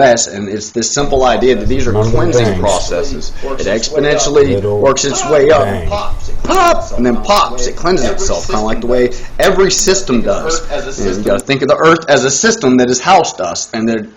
and it's this simple idea that these are cleansing processes. It exponentially works its way up, pop, and then pops. It cleanses itself, kind of like the way every system does. And you got to think of the earth as a system that has housed us, and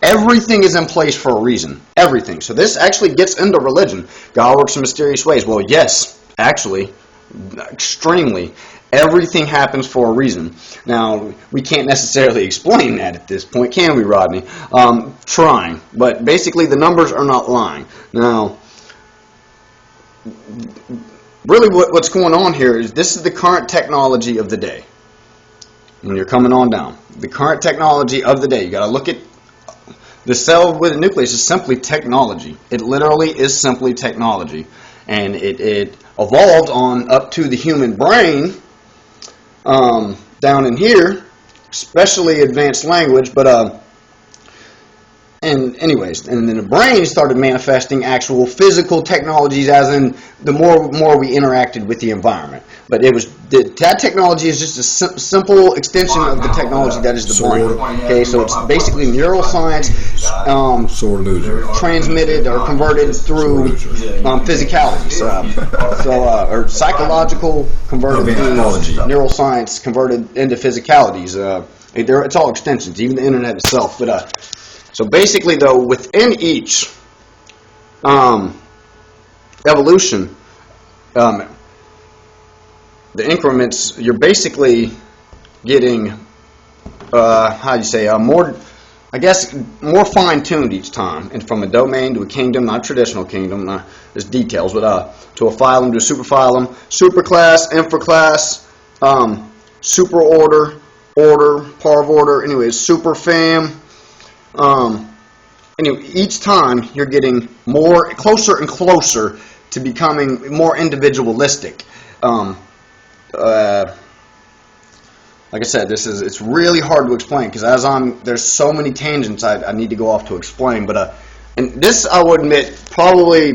everything is in place for a reason. Everything. So this actually gets into religion. God works in mysterious ways. Well, yes, actually, extremely. Everything happens for a reason. Now, we can't necessarily explain that at this point, can we, Rodney? Trying. But basically, the numbers are not lying. Now, really what's going on here is this is the current technology of the day. When you're coming on down. The current technology of the day. You got to look at the cell with a nucleus is simply technology. It literally is simply technology. And it evolved on up to the human brain down in here, especially advanced language, but and then the brain started manifesting actual physical technologies, as in the more we interacted with the environment. But that technology is just a simple extension of the technology that is the brain. Okay, so it's basically neuroscience transmitted or converted through physicality. Or psychological converted through neuroscience converted into physicalities. It's all extensions, even the internet itself. But so basically, though, within each evolution, the increments, you're basically getting, more fine-tuned each time, and from a domain to a kingdom, not a traditional kingdom, there's details, but to a phylum, to a superphylum, superclass, infraclass, superorder, order, parvorder, anyways, superfam. Anyway, each time you're getting closer and closer to becoming more individualistic. Like I said, it's really hard to explain because there's so many tangents I need to go off to explain. But and this, I would admit, probably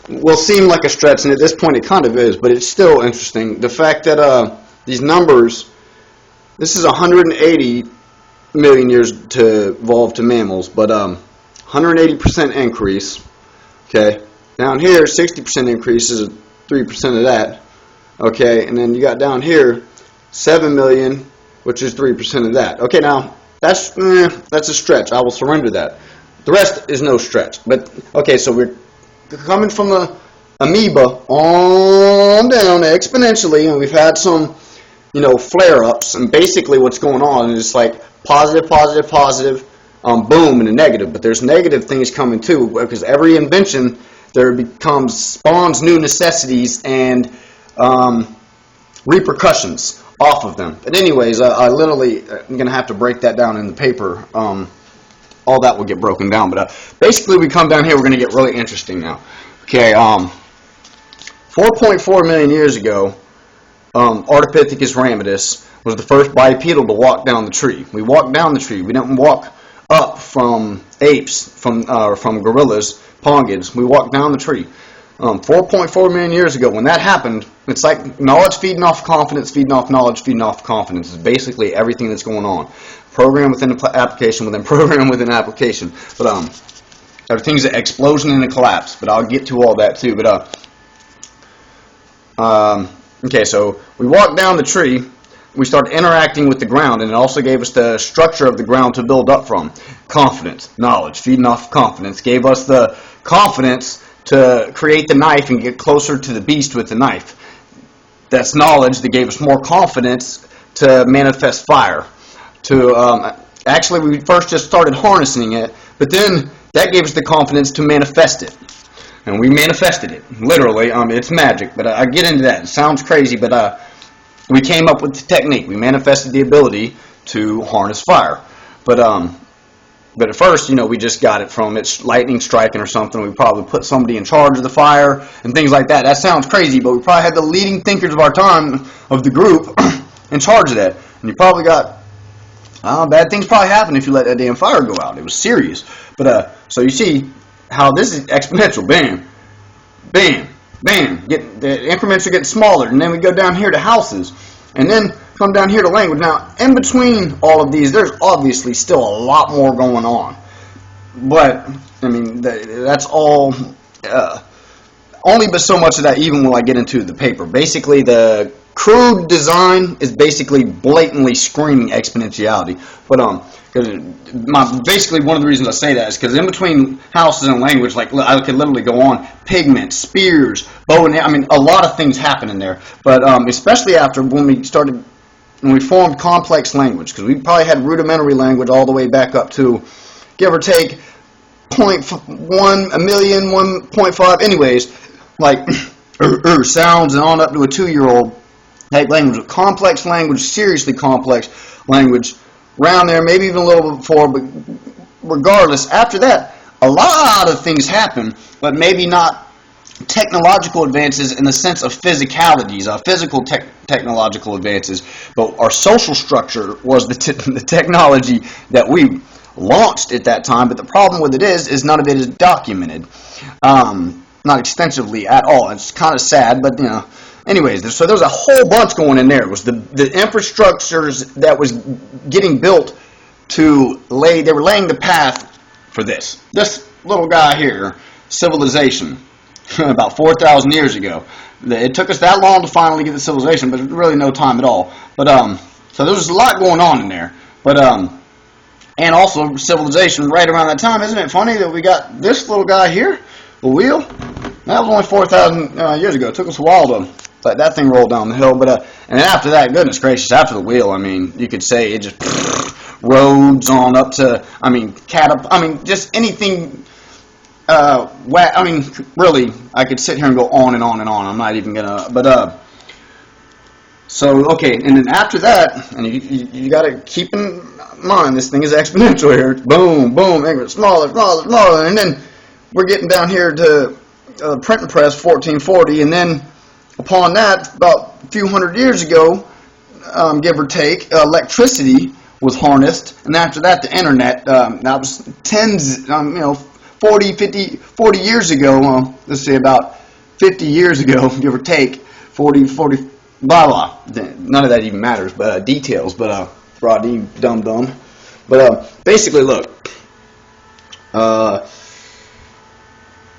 will seem like a stretch, and at this point it kind of is, but it's still interesting. The fact that these numbers, this is 180 million years to evolve to mammals, but 180% increase. Okay, down here 60% increase is 3% of that. Okay, and then you got down here 7 million, which is 3% of that. Okay, now that's a stretch. I will surrender that. The rest is no stretch. But okay, so we're coming from the amoeba on down exponentially, and we've had some, flare-ups. And basically, what's going on is like positive, positive, positive, boom, and a negative. But there's negative things coming too, because every invention spawns new necessities and repercussions off of them. But anyways, I literally am going to have to break that down in the paper. All that will get broken down. But basically, we come down here, we're going to get really interesting now. Okay, 4.4 million years ago, Ardipithecus ramidus was the first bipedal to walk down the tree. We walked down the tree. We didn't walk up from apes, from gorillas, pongans. We walked down the tree. 4.4 million years ago, when that happened, it's like knowledge feeding off confidence, feeding off knowledge, feeding off confidence. It's basically everything that's going on. Program within an application within program within application. But everything's an explosion and a collapse. But I'll get to all that too. But okay, so we walked down the tree. We started interacting with the ground, and it also gave us the structure of the ground to build up from. Confidence, knowledge, feeding off confidence, gave us the confidence to create the knife and get closer to the beast with the knife. That's knowledge that gave us more confidence to manifest fire. Actually, we first just started harnessing it, but then that gave us the confidence to manifest it. And we manifested it, literally. It's magic, but I get into that. It sounds crazy, but we came up with the technique. We manifested the ability to harness fire. But at first, we just got it from it's lightning striking or something. We probably put somebody in charge of the fire and things like that. That sounds crazy, but we probably had the leading thinkers of our time, of the group, in charge of that. And you probably got, bad things probably happen if you let that damn fire go out. It was serious. But so you see how this is exponential. Bam, bam, bam. The increments are getting smaller, and then we go down here to houses. And then come down here to language. Now, in between all of these, there's obviously still a lot more going on. But, I mean, that's all, only but so much of that even will I get into the paper. Basically, the crude design is basically blatantly screaming exponentiality. But, basically one of the reasons I say that is because in between houses and language, like I could literally go on, pigment, spears, bow and I mean, a lot of things happen in there. But especially after when we formed complex language, because we probably had rudimentary language all the way back up to, give or take, 0.1, a million, 1.5, anyways, like sounds and on up to a 2-year-old type language. Complex language, seriously complex language, around there, maybe even a little bit before, but regardless, after that, a lot of things happen, but maybe not technological advances in the sense of physicalities, physical technological advances, but our social structure was the technology that we launched at that time. But the problem with it is none of it is documented, not extensively at all. It's kind of sad, but you know. Anyways, so there's a whole bunch going in there. It was the infrastructures that was getting built to lay. They were laying the path for this. This little guy here, civilization, about 4,000 years ago. It took us that long to finally get the civilization, but really no time at all. But so there's a lot going on in there. But and also civilization right around that time. Isn't it funny that we got this little guy here, the wheel? That was only 4,000 years ago. It took us a while to let that thing roll down the hill. But and then after that, goodness gracious, after the wheel, I mean, you could say it just roads on up to, I mean, just anything. I mean, really, I could sit here and go on and on and on. I'm not even gonna. But so okay, and then after that, and you got to keep in mind this thing is exponential here. Boom, boom, smaller, smaller, smaller, and then we're getting down here to printing press 1440, and then upon that, about a few hundred years ago, give or take, electricity was harnessed, and after that, the internet. That was 40 years ago. Let's say about 50 years ago, give or take, 40, blah blah. None of that even matters, but details. But Rodney, dumb. But basically, look.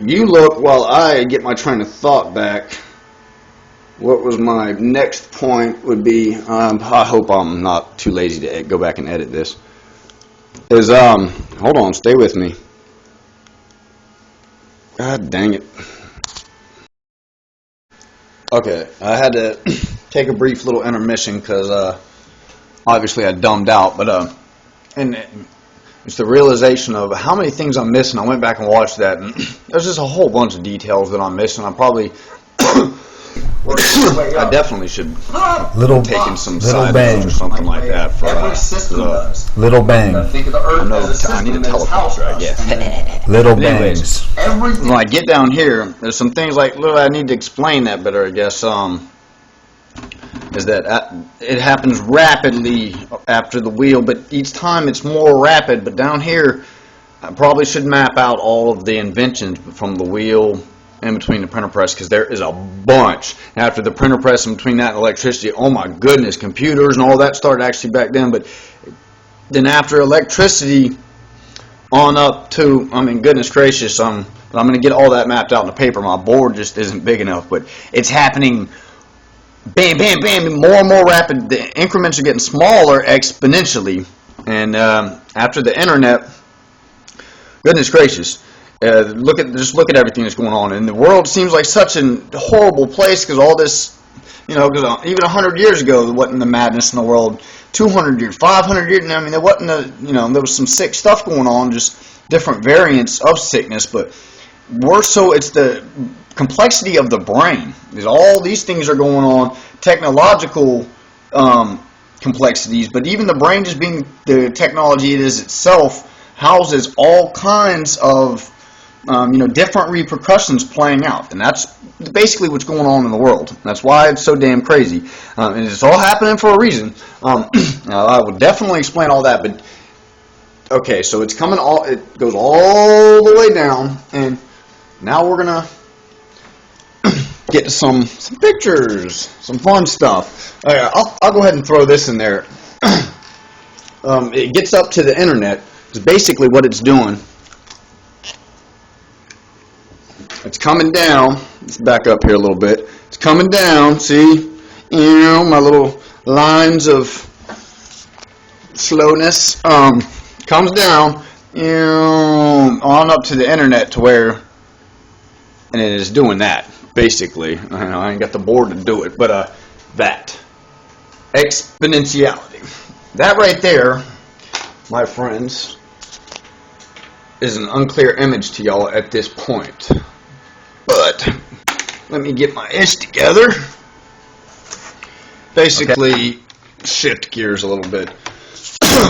You look while I get my train of thought back. What was my next point would be, I hope I'm not too lazy to go back and edit this, is, hold on, stay with me. God dang it. Okay, I had to take a brief little intermission because, obviously I dumbed out, but, and it's the realization of how many things I'm missing. I went back and watched that, and there's just a whole bunch of details that I'm missing. I'm probably... I definitely should little taken some little side bang or something like that for little bang I need a teleprompter, I guess. little Anyways, bangs. when I get down here, there's some things like I need to explain that better, I guess. Is that it happens rapidly after the wheel, but each time it's more rapid. But down here, I probably should map out all of the inventions from the wheel in between the printer press, because there is a bunch. After the printer press, in between that and electricity, oh my goodness, computers and all that started actually back then. But then after electricity on up to, I mean, goodness gracious, I'm going to get all that mapped out in the paper. My board just isn't big enough, but it's happening bam, bam, bam, more and more rapid. The increments are getting smaller exponentially. And after the internet, goodness gracious, just look at everything that's going on. And the world seems like such a horrible place because all this, because even 100 years ago, there wasn't the madness in the world. 200 years, 500 years, I mean, there wasn't there was some sick stuff going on, just different variants of sickness, but it's the complexity of the brain. All these things are going on, technological complexities, but even the brain just being the technology it is itself houses all kinds of different repercussions playing out, and that's basically what's going on in the world. That's why it's so damn crazy, and it's all happening for a reason. I will definitely explain all that, but okay, so it's coming it goes all the way down, and now we're gonna get to some pictures, some fun stuff. I'll go ahead and throw this in there. It gets up to the internet. It's basically what it's doing. It's coming down. Let's back up here a little bit. It's coming down. See, my little lines of slowness. Comes down on up to the internet to where, and it is doing that basically. I ain't got the board to do it, but that exponentiality. That right there, my friends, is an unclear image to y'all at this point. But let me get my ish together. Basically, shift gears a little bit.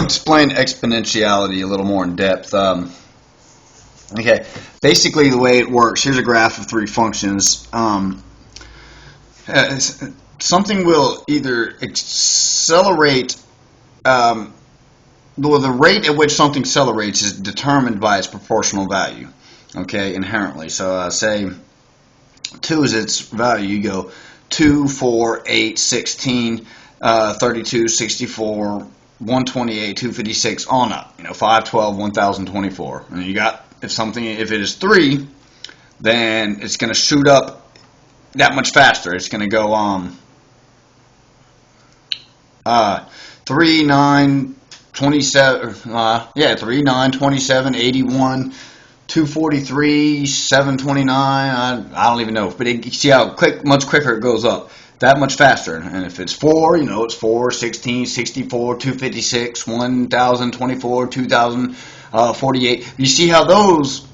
Explain exponentiality a little more in depth. Okay, basically the way it works. Here's a graph of three functions. Something will either accelerate. The rate at which something accelerates is determined by its proportional value. Okay, inherently. So say 2 is its value. You go 2, 4, 8, 16, 32, 64, 128, 256, on up. 5, 12, 1024. And you got, if it is 3, then it's going to shoot up that much faster. It's going to go 3, 9, 27, 3, 9, 27, 81, 243, 729, I don't even know. But you see how much quicker it goes up. That much faster. And if it's 4, it's 4, 16, 64, 256, 1024, 2048. You see how those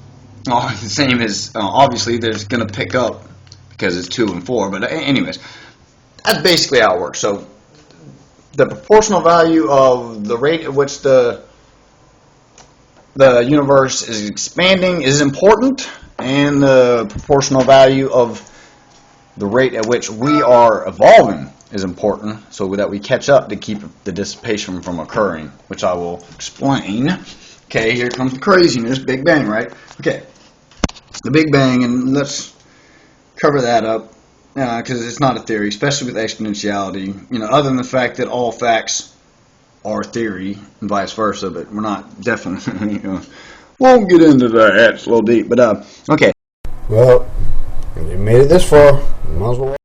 are the same as, obviously, there's going to pick up because it's 2 and 4. But anyways, that's basically how it works. So the proportional value of the rate at which the universe is expanding is important, and the proportional value of the rate at which we are evolving is important, so that we catch up to keep the dissipation from occurring, which I will explain. Okay, here comes the craziness, Big Bang, right? Okay, the Big Bang, and let's cover that up. Because it's not a theory, especially with exponentiality. Other than the fact that all facts are theory and vice versa, but we're not definitely. Won't get into that. It's a little deep, but okay. Well, you made it this far. Might as well.